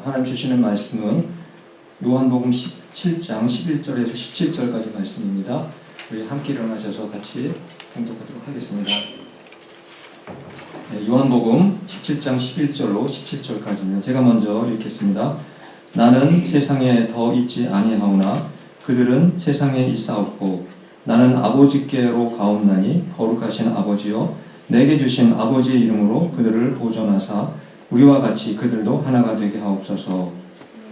하나님 주시는 말씀은 요한복음 17장 11절에서 17절까지 말씀입니다. 우리 함께 일어나셔서 같이 봉독하도록 하겠습니다. 요한복음 17장 11절로 17절까지는 제가 먼저 읽겠습니다. 나는 세상에 더 있지 아니하오나 그들은 세상에 있사옵고 나는 아버지께로 가옵나니 거룩하신 아버지여 내게 주신 아버지의 이름으로 그들을 보존하사 우리와 같이 그들도 하나가 되게 하옵소서.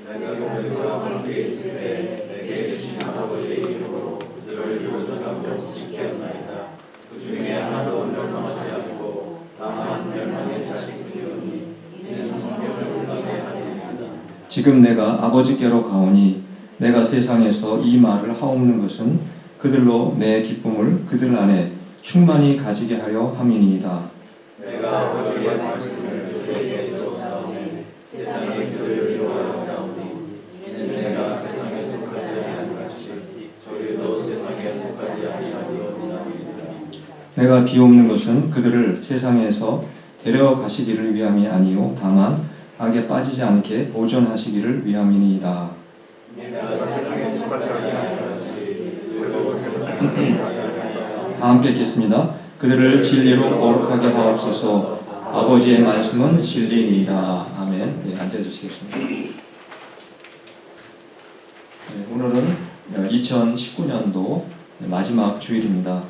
내가 그들과 함께 있을 때 내게 주신 아버지의 이름으로 그들을 보존하고 지켰나이다. 그 중에 하나도 멸망하지 않고 다만 멸망의 자식들이오니 이는 성령을 올라게 하리이다. 지금 내가 아버지께로 가오니 내가 세상에서 이 말을 하옵는 것은 그들로 내 기쁨을 그들 안에 충만히 가지게 하려 함이니이다. 내가 아버지의 말씀을 그들에게 주었사오니 세상이 그를 미워하였사오니 이는 내가 세상에 속하지 아니한 같이 저희도 세상에 속하지 아니하리이다. 내가 비옵는 것은 그들을 세상에서 데려가시기를 위함이 아니요 다만 악에 빠지지 않게 보존하시기를 위함이니이다. 내가 세상에 속하지 아니한 같이 저희도 세상에 속하지 아니하리이다. 다 함께 읽겠습니다. 그들을 진리로 거룩하게 하옵소서. 아버지의 말씀은 진리니이다. 아멘. 네, 앉아주시겠습니다. 네, 오늘은 2019년도 마지막 주일입니다.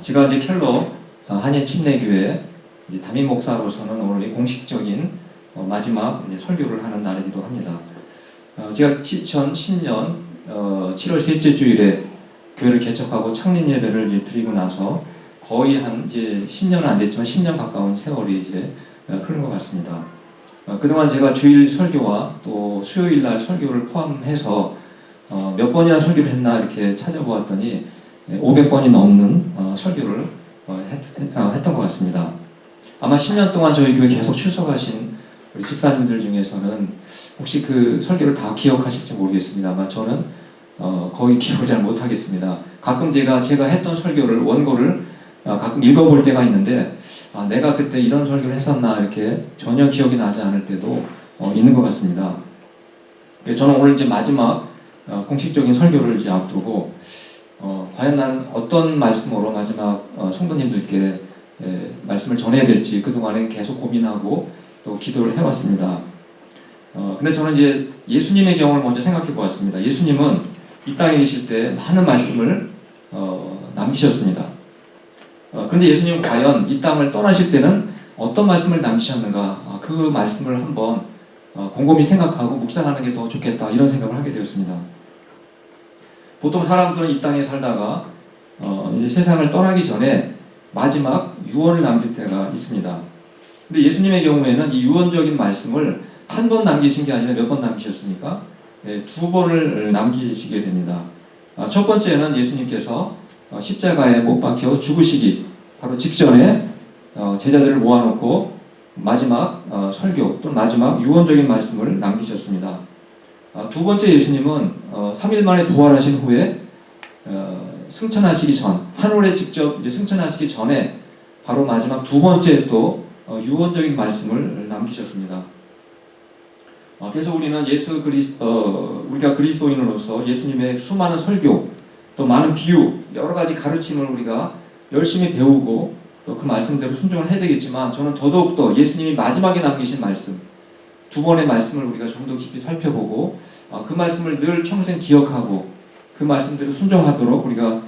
제가 이제 켈러 한인 침례교회 담임 목사로서는 오늘 공식적인 마지막 설교를 하는 날이기도 합니다. 제가 2010년 7월 셋째 주일에 교회를 개척하고 창립 예배를 이제 드리고 나서 거의 한 이제 10년은 안 됐지만 10년 가까운 세월이 이제 흐른 것 같습니다. 그동안 제가 주일 설교와 또 수요일 날 설교를 포함해서 몇 번이나 설교를 했나 이렇게 찾아보았더니 500번이 넘는 설교를 했던 것 같습니다. 아마 10년 동안 저희 교회 계속 출석하신 우리 집사님들 중에서는 혹시 그 설교를 다 기억하실지 모르겠습니다만 저는 거의 기억을 잘 못하겠습니다. 가끔 제가 했던 설교를 원고를 가끔 읽어볼 때가 있는데 내가 그때 이런 설교를 했었나 이렇게 전혀 기억이 나지 않을 때도 있는 것 같습니다. 저는 오늘 이제 마지막 공식적인 설교를 이제 앞두고 과연 나는 어떤 말씀으로 마지막 성도님들께 말씀을 전해야 될지 그동안에 계속 고민하고 또 기도를 해왔습니다. 근데 저는 이제 예수님의 경우를 먼저 생각해 보았습니다. 예수님은 이 땅에 계실 때 많은 말씀을 남기셨습니다. 그런데 예수님은 과연 이 땅을 떠나실 때는 어떤 말씀을 남기셨는가 그 말씀을 한번 곰곰이 생각하고 묵상하는 게 더 좋겠다 이런 생각을 하게 되었습니다. 보통 사람들은 이 땅에 살다가 이제 세상을 떠나기 전에 마지막 유언을 남길 때가 있습니다. 근데 예수님의 경우에는 이 유언적인 말씀을 한 번 남기신 게 아니라 몇 번 남기셨습니까? 네, 2번을 남기시게 됩니다. 첫 번째는 예수님께서 십자가에 못 박혀 죽으시기 바로 직전에 제자들을 모아놓고 마지막 설교 또는 마지막 유언적인 말씀을 남기셨습니다. 두 번째 예수님은 3일 만에 부활하신 후에 승천하시기 전 하늘에 직접 이제 승천하시기 전에 바로 마지막 두 번째 또 유언적인 말씀을 남기셨습니다. 그래서 우리는 우리가 그리스도인으로서 예수님의 수많은 설교, 또 많은 비유, 여러 가지 가르침을 우리가 열심히 배우고 또 그 말씀대로 순종을 해야 되겠지만 저는 더더욱더 예수님이 마지막에 남기신 말씀, 두 번의 말씀을 우리가 좀 더 깊이 살펴보고 그 말씀을 늘 평생 기억하고 그 말씀대로 순종하도록 우리가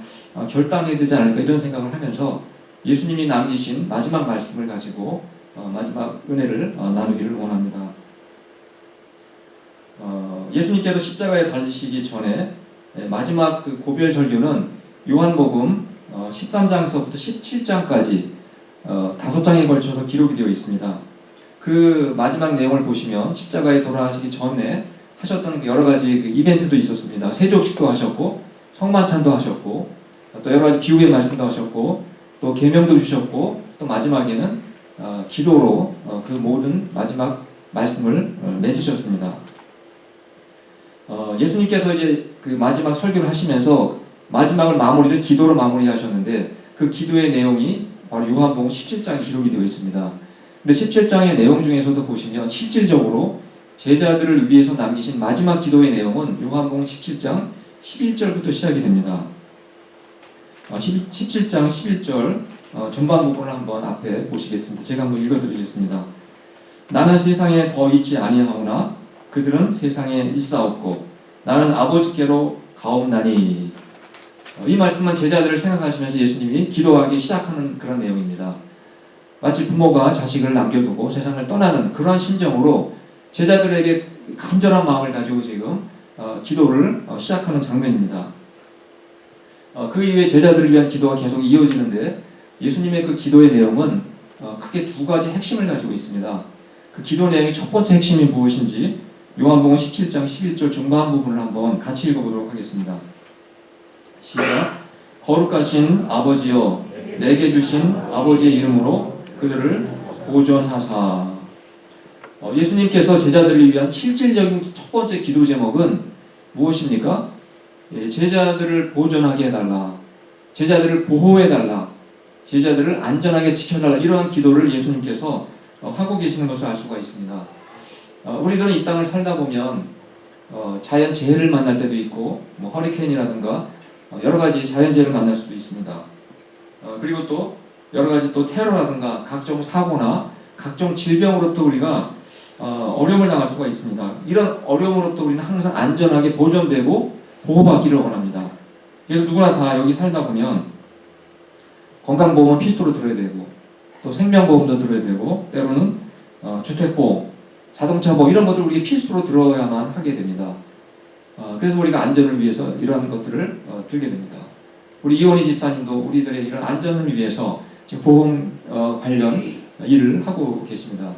결단해야 되지 않을까 이런 생각을 하면서 예수님이 남기신 마지막 말씀을 가지고 마지막 은혜를 나누기를 원합니다. 예수님께서 십자가에 달리시기 전에 마지막 그 고별 설교는 요한복음 13장서부터 17장까지 5장에 걸쳐서 기록이 되어 있습니다. 그 마지막 내용을 보시면 십자가에 돌아가시기 전에 하셨던 그 여러 가지 그 이벤트도 있었습니다. 세족식도 하셨고 성만찬도 하셨고 또 여러 가지 비유의 말씀도 하셨고 또 계명도 주셨고 또 마지막에는 기도로 그 모든 마지막 말씀을 맺으셨습니다. 예수님께서 이제 그 마지막 설교를 하시면서 마지막을 마무리를 기도로 마무리하셨는데 그 기도의 내용이 바로 요한복음 17장에 기록이 되어 있습니다. 근데 17장의 내용 중에서도 보시면 실질적으로 제자들을 위해서 남기신 마지막 기도의 내용은 요한복음 17장 11절부터 시작이 됩니다. 17장 11절 전반 부분을 한번 앞에 보시겠습니다. 제가 한번 읽어드리겠습니다. 나는 세상에 더 있지 아니하오나 그들은 세상에 있사옵고 나는 아버지께로 가옵나니. 이 말씀은 제자들을 생각하시면서 예수님이 기도하기 시작하는 그런 내용입니다. 마치 부모가 자식을 남겨두고 세상을 떠나는 그런 심정으로 제자들에게 간절한 마음을 가지고 지금 기도를 시작하는 장면입니다. 그 이후에 제자들을 위한 기도가 계속 이어지는데 예수님의 그 기도의 내용은 크게 두 가지 핵심을 가지고 있습니다. 그 기도 내용의 첫 번째 핵심이 무엇인지 요한복음 17장 11절 중반 부분을 한번 같이 읽어보도록 하겠습니다. 시작. 거룩하신 아버지여 내게 주신 아버지의 이름으로 그들을 보존하사. 예수님께서 제자들을 위한 실질적인 첫 번째 기도 제목은 무엇입니까? 제자들을 보존하게 해달라, 제자들을 보호해달라, 제자들을 안전하게 지켜달라, 이러한 기도를 예수님께서 하고 계시는 것을 알 수가 있습니다. 우리들은 이 땅을 살다 보면 자연 재해를 만날 때도 있고 허리케인이라든가 여러 가지 자연재해를 만날 수도 있습니다. 그리고 또 여러 가지 또 테러라든가 각종 사고나 각종 질병으로부터 우리가 어려움을 당할 수가 있습니다. 이런 어려움으로부터 우리는 항상 안전하게 보존되고 보호받기를 원합니다. 그래서 누구나 다 여기 살다 보면 건강보험은 필수로 들어야 되고 또 생명보험도 들어야 되고 때로는 주택보험, 자동차보험 이런 것들 우리가 필수로 들어야만 하게 됩니다. 그래서 우리가 안전을 위해서 이러한 것들을 들게 됩니다. 우리 이원희 집사님도 우리들의 이런 안전을 위해서 지금 보험 관련 일을 하고 계십니다.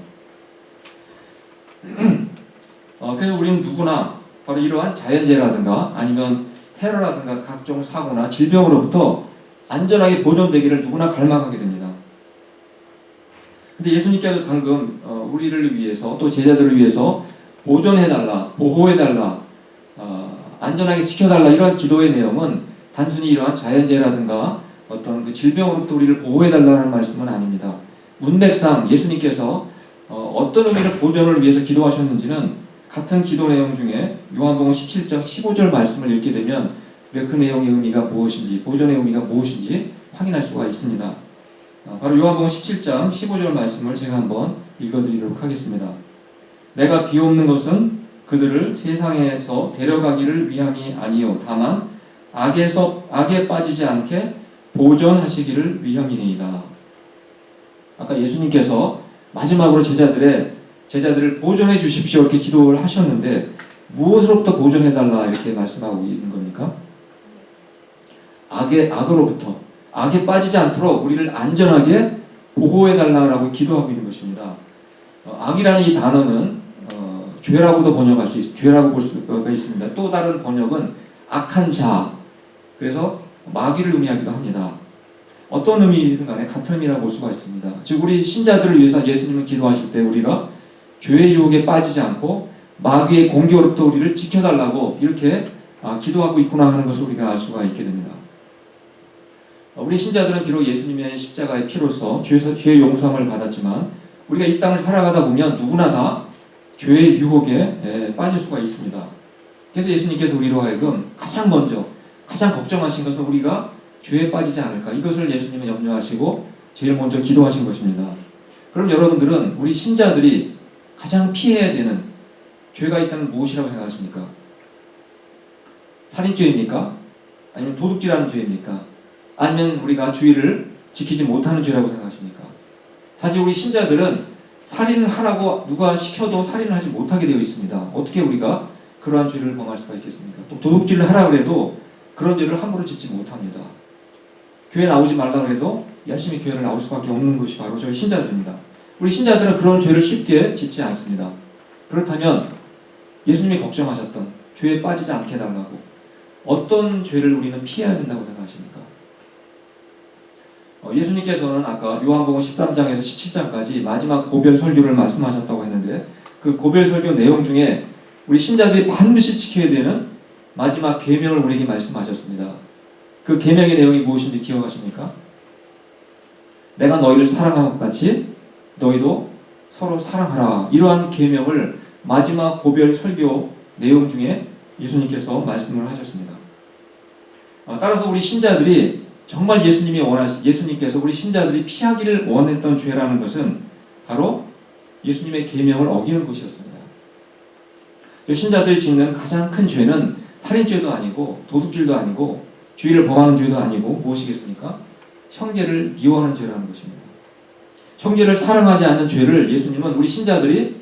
그래서 우리는 누구나 바로 이러한 자연재해라든가 아니면 테러라든가 각종 사고나 질병으로부터 안전하게 보존되기를 누구나 갈망하게 됩니다. 근데 예수님께서 방금 우리를 위해서 또 제자들을 위해서 보존해달라, 보호해달라, 안전하게 지켜달라 이러한 기도의 내용은 단순히 이러한 자연재해라든가 어떤 그 질병으로부터 우리를 보호해달라는 말씀은 아닙니다. 문맥상 예수님께서 어떤 의미로 보존을 위해서 기도하셨는지는 같은 기도 내용 중에 요한복음 17장 15절 말씀을 읽게 되면 그 내용의 의미가 무엇인지, 보존의 의미가 무엇인지 확인할 수가 있습니다. 바로 요한복음 17장 15절 말씀을 제가 한번 읽어드리도록 하겠습니다. 내가 비옵는 것은 그들을 세상에서 데려가기를 위함이 아니요 다만 악에 빠지지 않게 보존하시기를 위함이니이다. 아까 예수님께서 마지막으로 제자들을 보존해 주십시오 이렇게 기도를 하셨는데 무엇으로부터 보존해달라 이렇게 말씀하고 있는 겁니까? 악으로부터, 악에 빠지지 않도록 우리를 안전하게 보호해달라고 기도하고 있는 것입니다. 악이라는 이 단어는 죄라고도 번역할 수 있습니다. 죄라고 볼 수가 있습니다. 또 다른 번역은 악한 자, 그래서 마귀를 의미하기도 합니다. 어떤 의미든 간에 같은 의미라고 볼 수가 있습니다. 즉 우리 신자들을 위해서 예수님은 기도하실 때 우리가 죄의 유혹에 빠지지 않고 마귀의 공격으로부터 우리를 지켜달라고 이렇게 기도하고 있구나 하는 것을 우리가 알 수가 있게 됩니다. 우리 신자들은 비록 예수님의 십자가의 피로서 죄의 용서함을 받았지만 우리가 이 땅을 살아가다 보면 누구나 다 죄의 유혹에 빠질 수가 있습니다. 그래서 예수님께서 우리로 하여금 가장 먼저 가장 걱정하신 것은 우리가 죄에 빠지지 않을까, 이것을 예수님은 염려하시고 제일 먼저 기도하신 것입니다. 그럼 여러분들은 우리 신자들이 가장 피해야 되는 죄가 있다면 무엇이라고 생각하십니까? 살인죄입니까? 아니면 도둑질하는 죄입니까? 아니면 우리가 주의를 지키지 못하는 죄라고 생각하십니까? 사실 우리 신자들은 살인을 하라고 누가 시켜도 살인을 하지 못하게 되어 있습니다. 어떻게 우리가 그러한 죄를 범할 수가 있겠습니까? 또 도둑질을 하라고 해도 그런 죄를 함부로 짓지 못합니다. 교회 나오지 말라고 해도 열심히 교회를 나올 수밖에 없는 것이 바로 저희 신자들입니다. 우리 신자들은 그런 죄를 쉽게 짓지 않습니다. 그렇다면 예수님이 걱정하셨던 죄에 빠지지 않게 해달라고 어떤 죄를 우리는 피해야 된다고 생각하십니까? 예수님께서는 아까 요한복음 13장에서 17장까지 마지막 고별 설교를 말씀하셨다고 했는데 그 고별 설교 내용 중에 우리 신자들이 반드시 지켜야 되는 마지막 계명을 우리에게 말씀하셨습니다. 그 계명의 내용이 무엇인지 기억하십니까? 내가 너희를 사랑한 것 같이 너희도 서로 사랑하라. 이러한 계명을 마지막 고별 설교 내용 중에 예수님께서 말씀을 하셨습니다. 따라서 우리 신자들이 정말 예수님께서 우리 신자들이 피하기를 원했던 죄라는 것은 바로 예수님의 계명을 어기는 것이었습니다. 신자들이 짓는 가장 큰 죄는 살인죄도 아니고 도둑질도 아니고 주의를 범하는 죄도 아니고 무엇이겠습니까? 형제를 미워하는 죄라는 것입니다. 형제를 사랑하지 않는 죄를 예수님은 우리 신자들이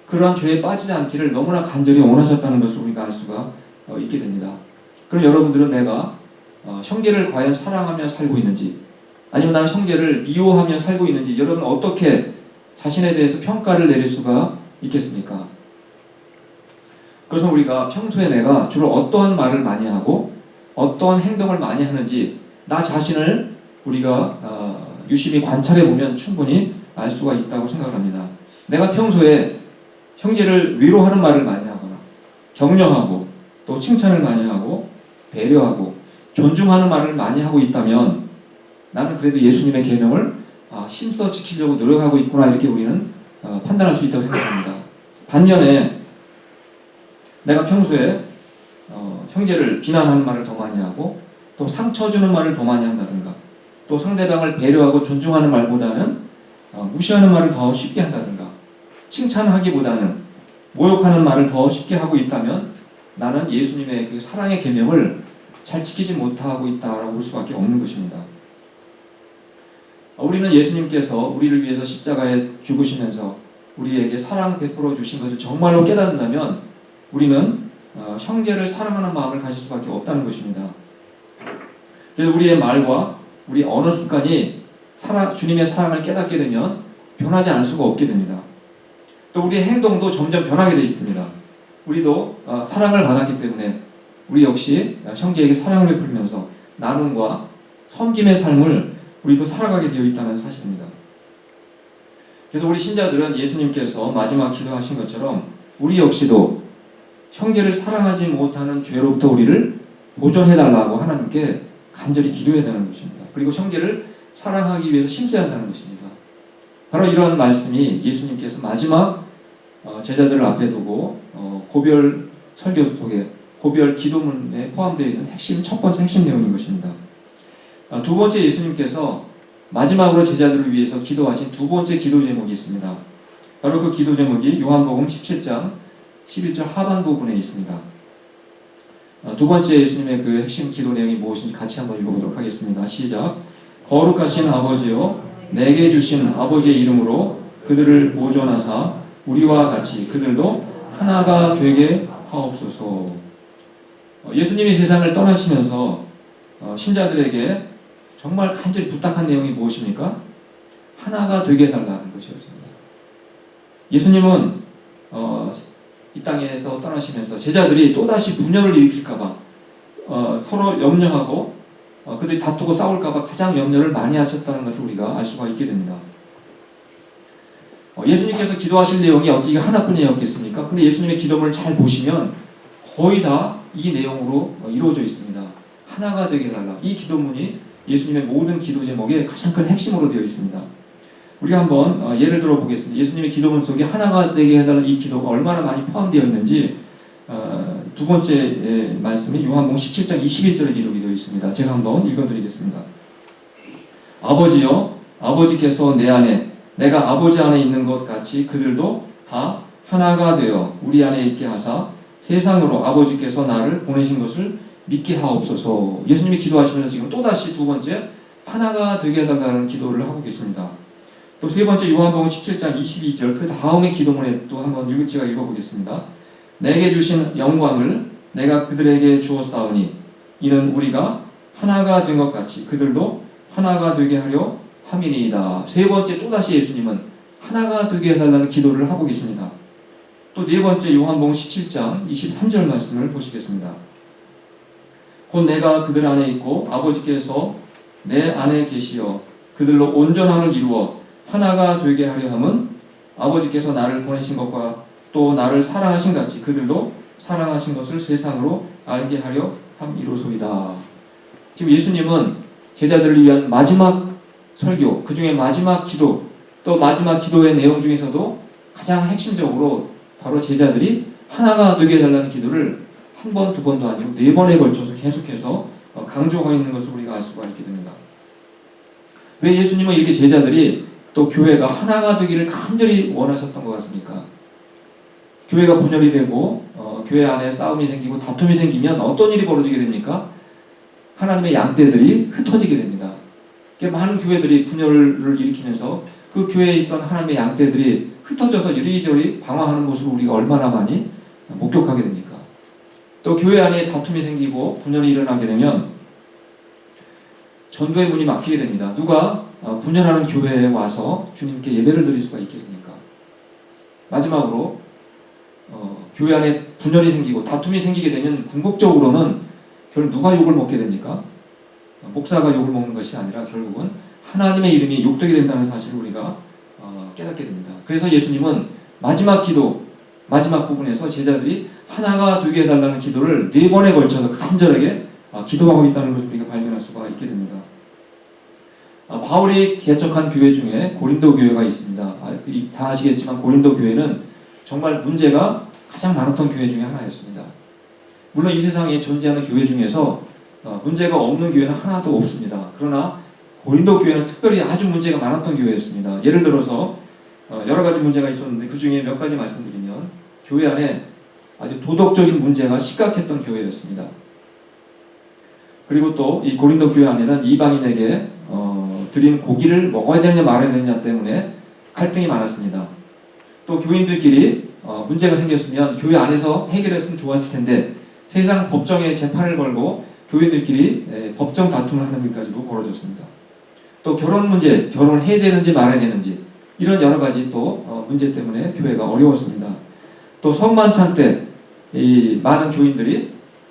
그러한 죄에 빠지지 않기를 너무나 간절히 원하셨다는 것을 우리가 알 수가 있게 됩니다. 그럼 여러분들은 내가 형제를 과연 사랑하며 살고 있는지, 아니면 나는 형제를 미워하며 살고 있는지, 여러분 어떻게 자신에 대해서 평가를 내릴 수가 있겠습니까? 그래서 우리가 평소에 내가 주로 어떠한 말을 많이 하고 어떠한 행동을 많이 하는지 나 자신을 우리가 유심히 관찰해 보면 충분히 알 수가 있다고 생각합니다. 내가 평소에 형제를 위로하는 말을 많이 하거나 격려하고 또 칭찬을 많이 하고 배려하고 존중하는 말을 많이 하고 있다면 나는 그래도 예수님의 계명을 힘써 지키려고 노력하고 있구나, 이렇게 우리는 판단할 수 있다고 생각합니다. 반면에 내가 평소에 형제를 비난하는 말을 더 많이 하고 또 상처 주는 말을 더 많이 한다든가 또 상대방을 배려하고 존중하는 말보다는 무시하는 말을 더 쉽게 한다든가 칭찬하기보다는 모욕하는 말을 더 쉽게 하고 있다면 나는 예수님의 그 사랑의 계명을 잘 지키지 못하고 있다라고 볼 수밖에 없는 것입니다. 우리는 예수님께서 우리를 위해서 십자가에 죽으시면서 우리에게 사랑 베풀어 주신 것을 정말로 깨닫는다면 우리는 형제를 사랑하는 마음을 가질 수밖에 없다는 것입니다. 그래서 우리의 말과 우리 언어 습관이 주님의 사랑을 깨닫게 되면 변하지 않을 수가 없게 됩니다. 또 우리의 행동도 점점 변하게 되어 있습니다. 우리도 사랑을 받았기 때문에 우리 역시 형제에게 사랑을 베풀면서 나눔과 섬김의 삶을 우리도 살아가게 되어 있다는 사실입니다. 그래서 우리 신자들은 예수님께서 마지막 기도하신 것처럼 우리 역시도 형제를 사랑하지 못하는 죄로부터 우리를 보존해달라고 하나님께 간절히 기도해야 되는 것입니다. 그리고 형제를 사랑하기 위해서 힘써야 한다는 것입니다. 바로 이러한 말씀이 예수님께서 마지막 제자들을 앞에 두고 고별 설교 속에 고별 기도문에 포함되어 있는 첫 번째 핵심 내용인 것입니다. 두 번째, 예수님께서 마지막으로 제자들을 위해서 기도하신 두 번째 기도 제목이 있습니다. 바로 그 기도 제목이 요한복음 17장 11절 하반 부분에 있습니다. 두 번째 예수님의 그 핵심 기도 내용이 무엇인지 같이 한번 읽어보도록 하겠습니다. 시작. 거룩하신 아버지여, 내게 주신 아버지의 이름으로 그들을 보존하사 우리와 같이 그들도 하나가 되게 하옵소서. 예수님이 세상을 떠나시면서 신자들에게 정말 간절히 부탁한 내용이 무엇입니까? 하나가 되게 해달라는 것이었습니다. 예수님은 이 땅에서 떠나시면서 제자들이 또다시 분열을 일으킬까봐 서로 염려하고 그들이 다투고 싸울까봐 가장 염려를 많이 하셨다는 것을 우리가 알 수가 있게 됩니다. 예수님께서 기도하실 내용이 어떻게 하나뿐이었겠습니까? 근데 예수님의 기도문을 잘 보시면 거의 다 이 내용으로 이루어져 있습니다. 하나가 되게 해달라. 이 기도문이 예수님의 모든 기도 제목의 가장 큰 핵심으로 되어 있습니다. 우리가 한번 예를 들어 보겠습니다. 예수님의 기도문 속에 하나가 되게 해달라는 이 기도가 얼마나 많이 포함되어 있는지 두 번째 말씀이 요한복음 17장 21절에 기록이 되어 있습니다. 제가 한번 읽어드리겠습니다. 아버지여, 아버지께서 내 안에 내가 아버지 안에 있는 것 같이 그들도 다 하나가 되어 우리 안에 있게 하사 세상으로 아버지께서 나를 보내신 것을 믿게 하옵소서. 예수님이 기도하시면서 지금 또다시 두 번째 하나가 되게 해달라는 기도를 하고 계십니다. 또 세 번째 요한복음 17장 22절 그 다음의 기도문에 또 한번 제가 읽어보겠습니다. 내게 주신 영광을 내가 그들에게 주었사오니 이는 우리가 하나가 된 것 같이 그들도 하나가 되게 하려 함이니이다. 세 번째 또다시 예수님은 하나가 되게 해달라는 기도를 하고 계십니다. 또 네 번째 요한복음 17장 23절 말씀을 보시겠습니다. 곧 내가 그들 안에 있고 아버지께서 내 안에 계시어 그들로 온전함을 이루어 하나가 되게 하려 함은 아버지께서 나를 보내신 것과 또 나를 사랑하신 같이 그들도 사랑하신 것을 세상으로 알게 하려 함이로소이다. 지금 예수님은 제자들을 위한 마지막 설교, 그 중에 마지막 기도, 또 마지막 기도의 내용 중에서도 가장 핵심적으로 바로 제자들이 하나가 되게 해달라는 기도를 한 번, 두 번도 아니고 네 번에 걸쳐서 계속해서 강조하고 있는 것을 우리가 알 수가 있게 됩니다. 왜 예수님은 이렇게 제자들이 또 교회가 하나가 되기를 간절히 원하셨던 것 같습니까? 교회가 분열이 되고 교회 안에 싸움이 생기고 다툼이 생기면 어떤 일이 벌어지게 됩니까? 하나님의 양떼들이 흩어지게 됩니다. 많은 교회들이 분열을 일으키면서 그 교회에 있던 하나님의 양떼들이 흩어져서 이리저리 방황하는 모습을 우리가 얼마나 많이 목격하게 됩니까? 또 교회 안에 다툼이 생기고 분열이 일어나게 되면 전도의 문이 막히게 됩니다. 누가 분열하는 교회에 와서 주님께 예배를 드릴 수가 있겠습니까? 마지막으로 교회 안에 분열이 생기고 다툼이 생기게 되면 궁극적으로는 결국 누가 욕을 먹게 됩니까? 목사가 욕을 먹는 것이 아니라 결국은 하나님의 이름이 욕되게 된다는 사실을 우리가 깨닫게 됩니다. 그래서 예수님은 마지막 기도, 마지막 부분에서 제자들이 하나가 되게 해달라는 기도를 네 번에 걸쳐서 간절하게 기도하고 있다는 것을 우리가 발견할 수가 있게 됩니다. 바울이 개척한 교회 중에 고린도 교회가 있습니다. 다 아시겠지만 고린도 교회는 정말 문제가 가장 많았던 교회 중에 하나였습니다. 물론 이 세상에 존재하는 교회 중에서 문제가 없는 교회는 하나도 없습니다. 그러나 고린도 교회는 특별히 아주 문제가 많았던 교회였습니다. 예를 들어서 여러 가지 문제가 있었는데 그 중에 몇 가지 말씀드리면 교회 안에 아주 도덕적인 문제가 심각했던 교회였습니다. 그리고 또 이 고린도 교회 안에는 이방인에게 드린 고기를 먹어야 되느냐 말아야 되느냐 때문에 갈등이 많았습니다. 또 교인들끼리 문제가 생겼으면 교회 안에서 해결했으면 좋았을 텐데 세상 법정에 재판을 걸고 교인들끼리 법정 다툼을 하는 일까지도 벌어졌습니다. 또 결혼 문제, 결혼을 해야 되는지 말아야 되는지 이런 여러 가지 또 문제 때문에 교회가 어려웠습니다. 또 성만찬 때 이 많은 교인들이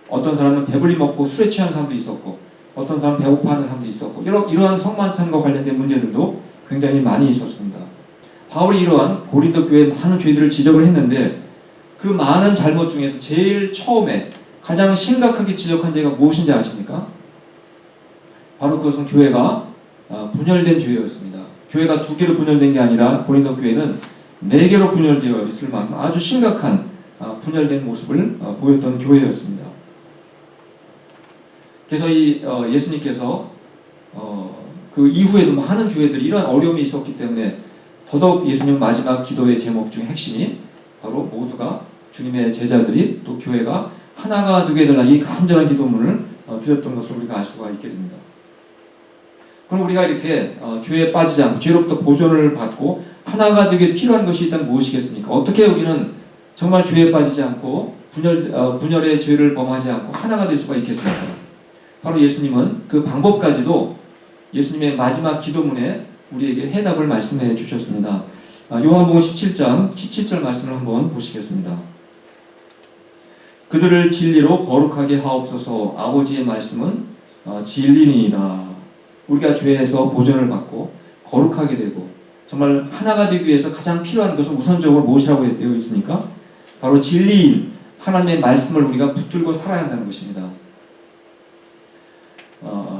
어떤 사람은 배불리 먹고 술에 취한 사람도 있었고 어떤 사람은 배고파하는 사람도 있었고 이러한 성만찬과 관련된 문제들도 굉장히 많이 있었습니다. 바울이 이러한 고린도 교회의 많은 죄들을 지적을 했는데 그 많은 잘못 중에서 제일 처음에 가장 심각하게 지적한 죄가 무엇인지 아십니까? 바로 그것은 교회가 분열된 죄였습니다. 교회가 두 개로 분열된 게 아니라 고린도 교회는 네 개로 분열되어 있을 만큼 아주 심각한 분열된 모습을 보였던 교회였습니다. 그래서 예수님께서 그 이후에도 많은 교회들이 이러한 어려움이 있었기 때문에 더더욱 예수님 마지막 기도의 제목 중에 핵심이 바로 모두가 주님의 제자들이 또 교회가 하나가 되게 해달라 이 간절한 기도문을 드렸던 것을 우리가 알 수가 있게 됩니다. 그럼 우리가 이렇게 죄에 빠지지 않고 죄로부터 보존을 받고 하나가 되게 필요한 것이 일단 무엇이겠습니까? 어떻게 우리는 정말 죄에 빠지지 않고 분열의 죄를 범하지 않고 하나가 될 수가 있겠습니까? 바로 예수님은 그 방법까지도 예수님의 마지막 기도문에 우리에게 해답을 말씀해 주셨습니다. 요한복음 17장 17절 말씀을 한번 보시겠습니다. 그들을 진리로 거룩하게 하옵소서. 아버지의 말씀은 진리니이다. 우리가 죄에서 보존을 받고 거룩하게 되고 정말 하나가 되기 위해서 가장 필요한 것은 우선적으로 무엇이라고 되어 있습니까? 바로 진리인 하나님의 말씀을 우리가 붙들고 살아야 한다는 것입니다.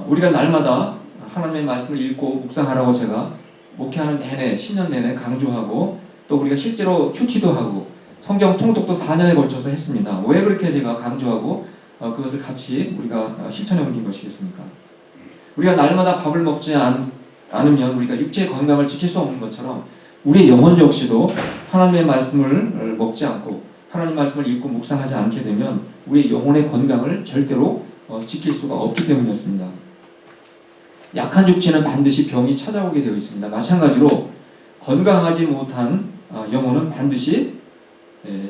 우리가 날마다 하나님의 말씀을 읽고 묵상하라고 제가 목회하는 내내 10년 내내 강조하고 또 우리가 실제로 큐티도 하고 성경 통독도 4년에 걸쳐서 했습니다. 왜 그렇게 제가 강조하고 그것을 같이 우리가 실천해 옮긴 것이겠습니까? 우리가 날마다 밥을 먹지 않으면 우리가 육체의 건강을 지킬 수 없는 것처럼 우리의 영혼 역시도 하나님의 말씀을 먹지 않고 하나님 말씀을 읽고 묵상하지 않게 되면 우리의 영혼의 건강을 절대로 지킬 수가 없기 때문이었습니다. 약한 육체는 반드시 병이 찾아오게 되어 있습니다. 마찬가지로 건강하지 못한 영혼은 반드시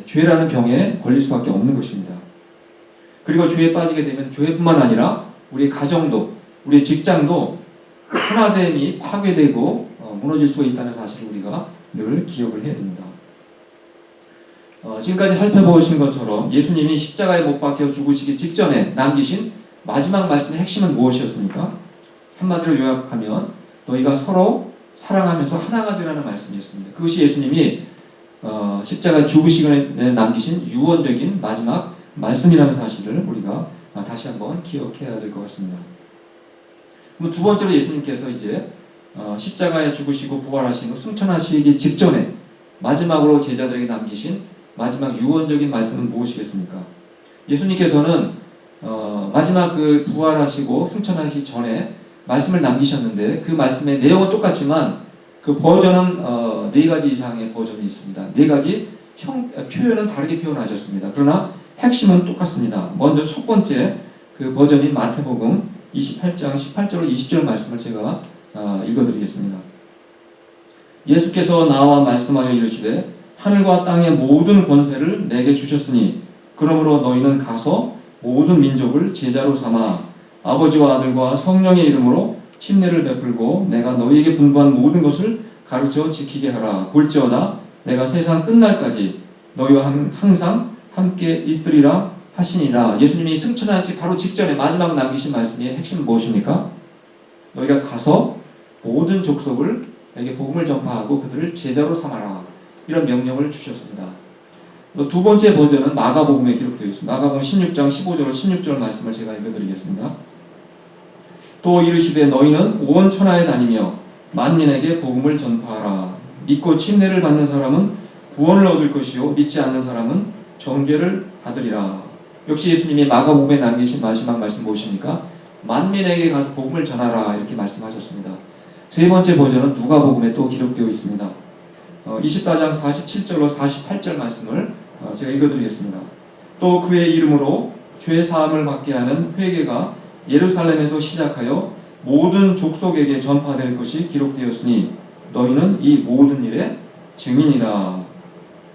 죄라는 병에 걸릴 수밖에 없는 것입니다. 그리고 죄에 빠지게 되면 교회뿐만 아니라 우리의 가정도 우리의 직장도 하나됨이 파괴되고 무너질 수가 있다는 사실을 우리가 늘 기억을 해야 됩니다. 지금까지 살펴보신 것처럼 예수님이 십자가에 못 박혀 죽으시기 직전에 남기신 마지막 말씀의 핵심은 무엇이었습니까? 한마디로 요약하면 너희가 서로 사랑하면서 하나가 되라는 말씀이었습니다. 그것이 예수님이 십자가에 죽으시기 전에 남기신 유언적인 마지막 말씀이라는 사실을 우리가 다시 한번 기억해야 될 것 같습니다. 그럼 두 번째로 예수님께서 이제 십자가에 죽으시고 부활하신 후 승천하시기 직전에 마지막으로 제자들에게 남기신 마지막 유언적인 말씀은 무엇이겠습니까? 예수님께서는 마지막 그 부활하시고 승천하시기 전에 말씀을 남기셨는데 그 말씀의 내용은 똑같지만 그 버전은 네 가지 이상의 버전이 있습니다. 네 가지 표현은 다르게 표현하셨습니다. 그러나 핵심은 똑같습니다. 먼저 첫 번째 그 버전인 마태복음 28장 18절로 20절 말씀을 제가 읽어드리겠습니다. 예수께서 나와 말씀하여 이르시되 하늘과 땅의 모든 권세를 내게 주셨으니 그러므로 너희는 가서 모든 민족을 제자로 삼아 아버지와 아들과 성령의 이름으로 침례를 베풀고 내가 너희에게 분부한 모든 것을 가르쳐 지키게 하라. 볼지어다 내가 세상 끝날까지 너희와 항상 함께 있으리라 하시니라. 예수님이 승천하시 바로 직전에 마지막 남기신 말씀의 핵심은 무엇입니까? 너희가 가서 모든 족속을 에게 복음을 전파하고 그들을 제자로 삼아라. 이런 명령을 주셨습니다. 또 두 번째 버전은 마가복음에 기록되어 있습니다. 마가복음 16장 15절 16절 말씀을 제가 읽어드리겠습니다. 또 이르시되 너희는 온 천하에 다니며 만민에게 복음을 전파하라. 믿고 침례를 받는 사람은 구원을 얻을 것이요 믿지 않는 사람은 정죄를 받으리라. 역시 예수님이 마가복음에 남기신 마지막 말씀 무엇입니까? 만민에게 가서 복음을 전하라 이렇게 말씀하셨습니다. 세 번째 버전은 누가복음에 또 기록되어 있습니다. 24장 47절로 48절 말씀을 제가 읽어드리겠습니다. 또 그의 이름으로 죄 사함을 받게 하는 회개가 예루살렘에서 시작하여 모든 족속에게 전파될 것이 기록되었으니 너희는 이 모든 일의 증인이라.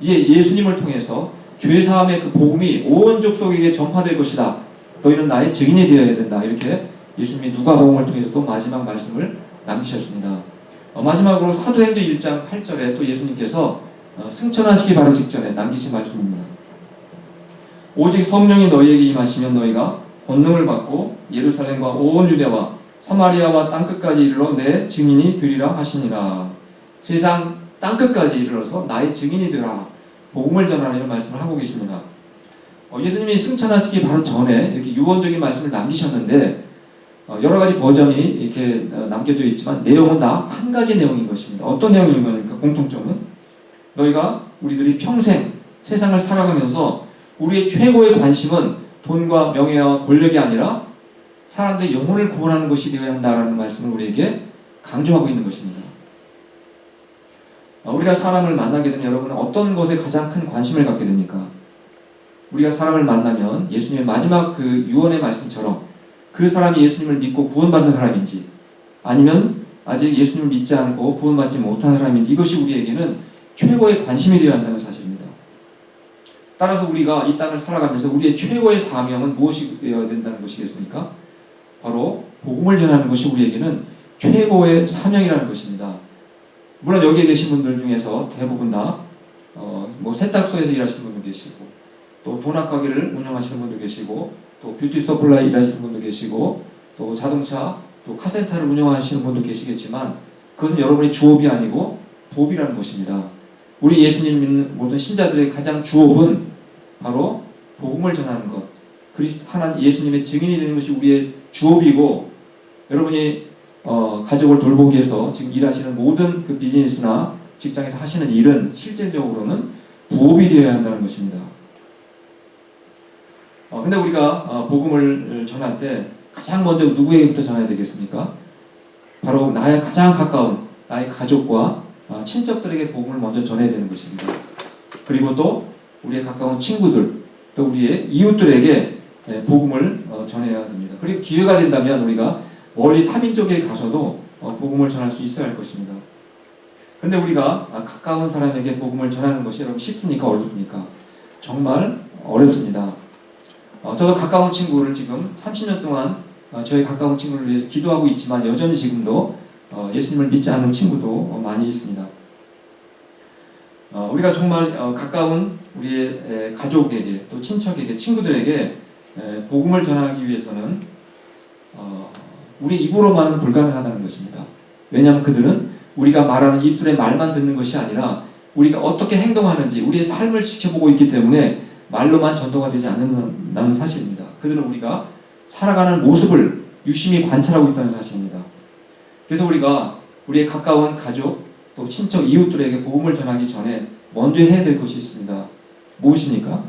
이제 예수님을 통해서 죄 사함의 그 복음이 온 족속에게 전파될 것이다. 너희는 나의 증인이 되어야 된다. 이렇게 예수님이 누가복음을 통해서 또 마지막 말씀을 남기셨습니다. 마지막으로 사도행전 1장 8절에 또 예수님께서 승천하시기 바로 직전에 남기신 말씀입니다. 오직 성령이 너희에게 임하시면 너희가 권능을 받고 예루살렘과 온 유대와 사마리아와 땅끝까지 이르러 내 증인이 되리라 하시니라. 세상 땅끝까지 이르러서 나의 증인이 되라. 복음을 전하는 말씀을 하고 계십니다. 예수님이 승천하시기 바로 전에 이렇게 유언적인 말씀을 남기셨는데 여러 가지 버전이 이렇게 남겨져 있지만 내용은 다 한 가지 내용인 것입니다. 어떤 내용인 겁니까? 공통점은 너희가 우리들이 평생 세상을 살아가면서 우리의 최고의 관심은 돈과 명예와 권력이 아니라 사람들의 영혼을 구원하는 것이 되어야 한다는 말씀을 우리에게 강조하고 있는 것입니다. 우리가 사람을 만나게 되면 여러분은 어떤 것에 가장 큰 관심을 갖게 됩니까? 우리가 사람을 만나면 예수님의 마지막 그 유언의 말씀처럼 그 사람이 예수님을 믿고 구원받은 사람인지 아니면 아직 예수님을 믿지 않고 구원받지 못한 사람인지 이것이 우리에게는 최고의 관심이 되어야 한다는 사실입니다. 따라서 우리가 이 땅을 살아가면서 우리의 최고의 사명은 무엇이 되어야 된다는 것이겠습니까? 바로 복음을 전하는 것이 우리에게는 최고의 사명이라는 것입니다. 물론 여기에 계신 분들 중에서 대부분 다 세탁소에서 일하시는 분도 계시고 또 돈압가게를 운영하시는 분도 계시고 또 뷰티 서플라이 일하시는 분도 계시고 또 자동차 또 카센터를 운영하시는 분도 계시겠지만 그것은 여러분의 주업이 아니고 부업이라는 것입니다. 우리 예수님 믿는 모든 신자들의 가장 주업은 바로 복음을 전하는 것, 하나님 예수님의 증인이 되는 것이 우리의 주업이고 여러분이 가족을 돌보기 위해서 지금 일하시는 모든 그 비즈니스나 직장에서 하시는 일은 실질적으로는 부업이 되어야 한다는 것입니다. 근데 우리가 복음을 전할 때 가장 먼저 누구에게부터 전해야 되겠습니까? 바로 나의 가장 가까운 나의 가족과 친척들에게 복음을 먼저 전해야 되는 것입니다. 그리고 또 우리의 가까운 친구들, 또 우리의 이웃들에게 복음을 전해야 됩니다. 그리고 기회가 된다면 우리가 멀리 타민족에 가서도 복음을 전할 수 있어야 할 것입니다. 그런데 우리가 가까운 사람에게 복음을 전하는 것이 여러분 쉽습니까? 어렵습니까? 정말 어렵습니다. 저도 가까운 친구를 지금 30년 동안 저희 가까운 친구를 위해서 기도하고 있지만 여전히 지금도 예수님을 믿지 않는 친구도 많이 있습니다. 우리가 정말 가까운 우리의 가족에게 또 친척에게 친구들에게 복음을 전하기 위해서는 우리 입으로만은 불가능하다는 것입니다. 왜냐하면 그들은 우리가 말하는 입술의 말만 듣는 것이 아니라 우리가 어떻게 행동하는지 우리의 삶을 지켜보고 있기 때문에 말로만 전도가 되지 않는다는 사실입니다. 그들은 우리가 살아가는 모습을 유심히 관찰하고 있다는 사실입니다. 그래서 우리가 우리의 가까운 가족 또 친척 이웃들에게 복음을 전하기 전에 먼저 해야 될 것이 있습니다. 무엇입니까?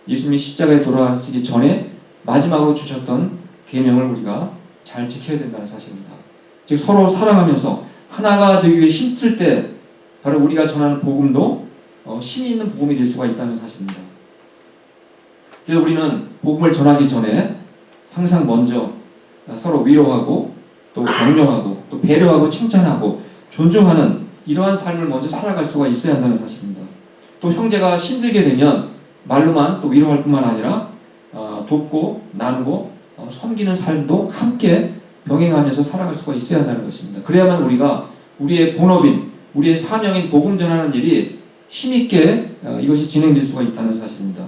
예수님이 십자가에 돌아가시기 전에 마지막으로 주셨던 계명을 우리가 잘 지켜야 된다는 사실입니다. 즉 서로 사랑하면서 하나가 되기 위해 힘쓸 때 바로 우리가 전하는 복음도 힘이 있는 복음이 될 수가 있다는 사실입니다. 그래서 우리는 복음을 전하기 전에 항상 먼저 서로 위로하고 또 격려하고 또 배려하고 칭찬하고 존중하는 이러한 삶을 먼저 살아갈 수가 있어야 한다는 사실입니다. 또 형제가 힘들게 되면 말로만 또 위로할 뿐만 아니라 돕고 나누고 섬기는 삶도 함께 병행하면서 살아갈 수가 있어야 한다는 것입니다. 그래야만 우리가 우리의 본업인 우리의 사명인 복음 전하는 일이 힘있게 이것이 진행될 수가 있다는 사실입니다.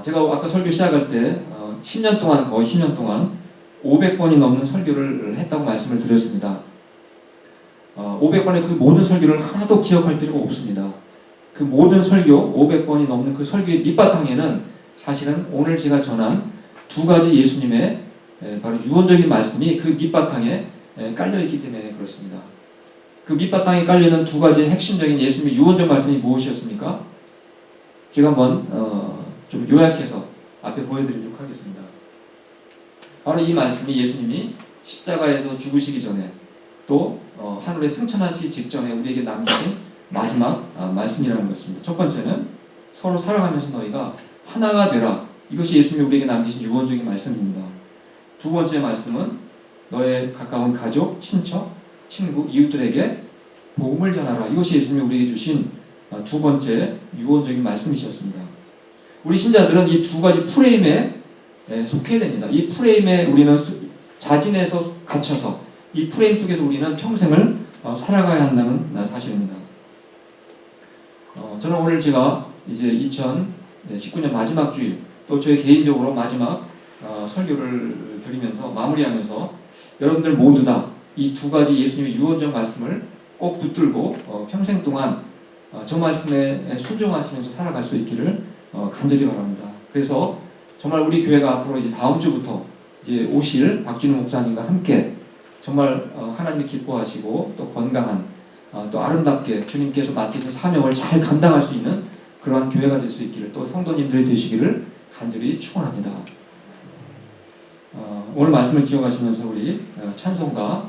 제가 아까 설교 시작할 때 10년 동안 거의 10년 동안 500번이 넘는 설교를 했다고 말씀을 드렸습니다. 500번의 그 모든 설교를 하나도 기억할 필요가 없습니다. 그 모든 설교 500번이 넘는 그 설교의 밑바탕에는 사실은 오늘 제가 전한 두 가지 예수님의 바로 유언적인 말씀이 그 밑바탕에 깔려있기 때문에 그렇습니다. 그 밑바탕에 깔려있는 두 가지 핵심적인 예수님의 유언적 말씀이 무엇이었습니까? 제가 한번 좀 요약해서 앞에 보여드리도록 하겠습니다. 바로 이 말씀이 예수님이 십자가에서 죽으시기 전에 또 하늘에 승천하시기 직전에 우리에게 남기신 마지막 말씀이라는 것입니다. 첫 번째는 서로 사랑하면서 너희가 하나가 되라. 이것이 예수님이 우리에게 남기신 유언적인 말씀입니다. 두 번째 말씀은 너의 가까운 가족, 친척, 친구, 이웃들에게 복음을 전하라. 이것이 예수님이 우리에게 주신 두 번째 유언적인 말씀이셨습니다. 우리 신자들은 이 두 가지 프레임에 속해야 됩니다. 이 프레임에 우리는 자진해서 갇혀서 이 프레임 속에서 우리는 평생을 살아가야 한다는 사실입니다. 저는 오늘 제가 이제 2019년 마지막 주일 또 저의 개인적으로 마지막 설교를 드리면서 마무리하면서 여러분들 모두 다 이 두 가지 예수님의 유언적 말씀을 꼭 붙들고 평생 동안 저 말씀에 순종하시면서 살아갈 수 있기를 간절히 바랍니다. 그래서 정말 우리 교회가 앞으로 이제 다음 주부터 이제 오실 박진우 목사님과 함께 정말 하나님이 기뻐하시고 또 건강한 또 아름답게 주님께서 맡기신 사명을 잘 감당할 수 있는 그러한 교회가 될 수 있기를 또 성도님들이 되시기를 간절히 축원합니다. 오늘 말씀을 기억하시면서 우리 찬송가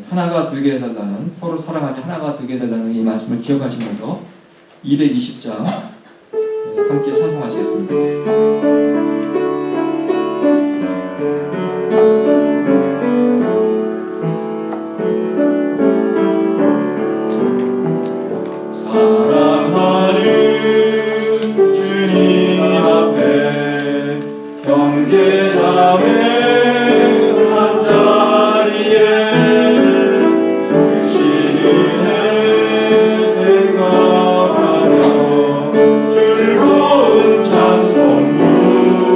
하나가 되게 해달라는 서로 사랑하며 하나가 되게 해달라는 이 말씀을 기억하시면서 220장 함께 찬송하시겠습니다. 사랑하는 주님 앞에 경계함에 한자리에 주신 은혜 생각하며 즐거운 찬송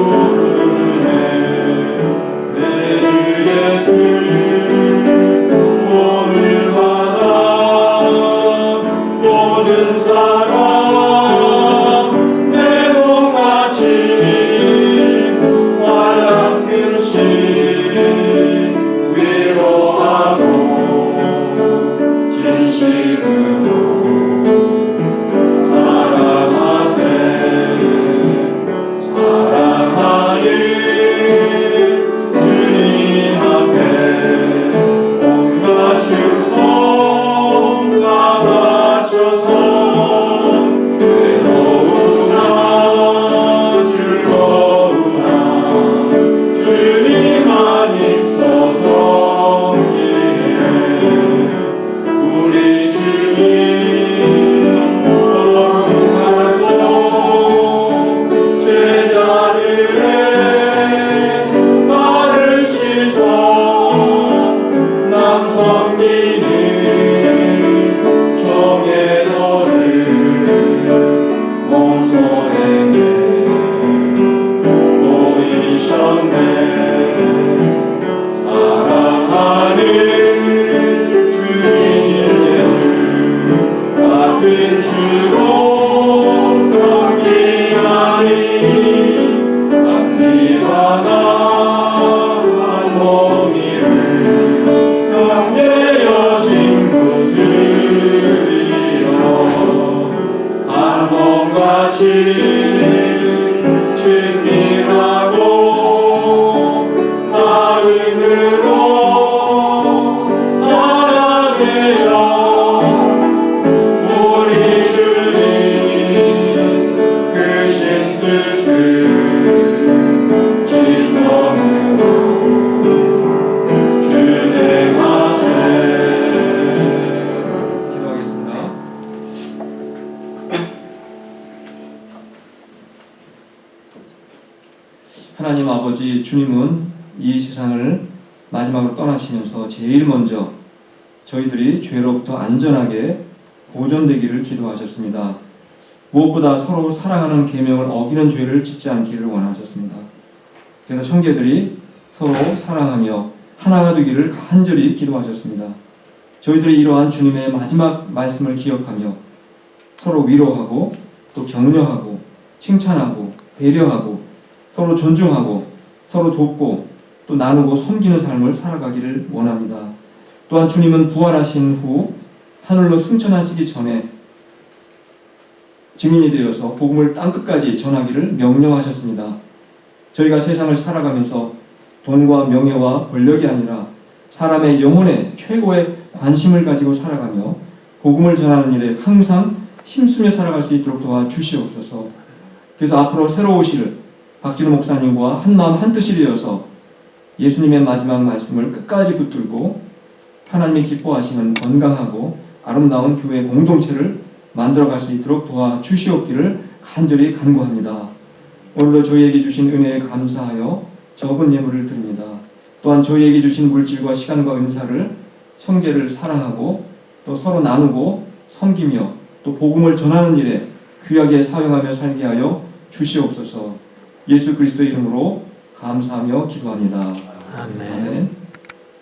부르네. 내 주 예수 오늘 받아 모든 사랑 내 몸같이 환란근심 위로하고 진심으로 사랑하세. 사랑하는 주님 앞에 온갖 충성 다 바쳐서 괴로우나 즐거우나 주님만 있어서 섬기네. 우리 주님 거룩한 손 제자들의 발을 씻어 남 섬기는 정의 너를 몸소에게 모이셨네. 사랑하는 주님 예수 같은 주로 섬기나니 감기받아 한 몸이를 강제여 친구들 하나님 아버지 주님은 이 세상을 마지막으로 떠나시면서 제일 먼저 저희들이 죄로부터 안전하게 보존되기를 기도하셨습니다. 무엇보다 서로 사랑하는 계명을 어기는 죄를 짓지 않기를 원하셨습니다. 그래서 형제들이 서로 사랑하며 하나가 되기를 간절히 기도하셨습니다. 저희들이 이러한 주님의 마지막 말씀을 기억하며 서로 위로하고 또 격려하고 칭찬하고 배려하고 서로 존중하고 서로 돕고 또 나누고 섬기는 삶을 살아가기를 원합니다. 또한 주님은 부활하신 후 하늘로 승천하시기 전에 증인이 되어서 복음을 땅끝까지 전하기를 명령하셨습니다. 저희가 세상을 살아가면서 돈과 명예와 권력이 아니라 사람의 영혼에 최고의 관심을 가지고 살아가며 복음을 전하는 일에 항상 힘쓰며 살아갈 수 있도록 도와주시옵소서. 그래서 앞으로 새로 오실 박진우 목사님과 한마음 한뜻이 되어서 예수님의 마지막 말씀을 끝까지 붙들고 하나님이 기뻐하시는 건강하고 아름다운 교회 공동체를 만들어갈 수 있도록 도와주시옵기를 간절히 간구합니다. 오늘도 저희에게 주신 은혜에 감사하여 적은 예물을 드립니다. 또한 저희에게 주신 물질과 시간과 은사를 형제를 사랑하고 또 서로 나누고 섬기며 또 복음을 전하는 일에 귀하게 사용하며 살게 하여 주시옵소서. 예수 그리스도의 이름으로 감사하며 기도합니다. 아멘. 아멘.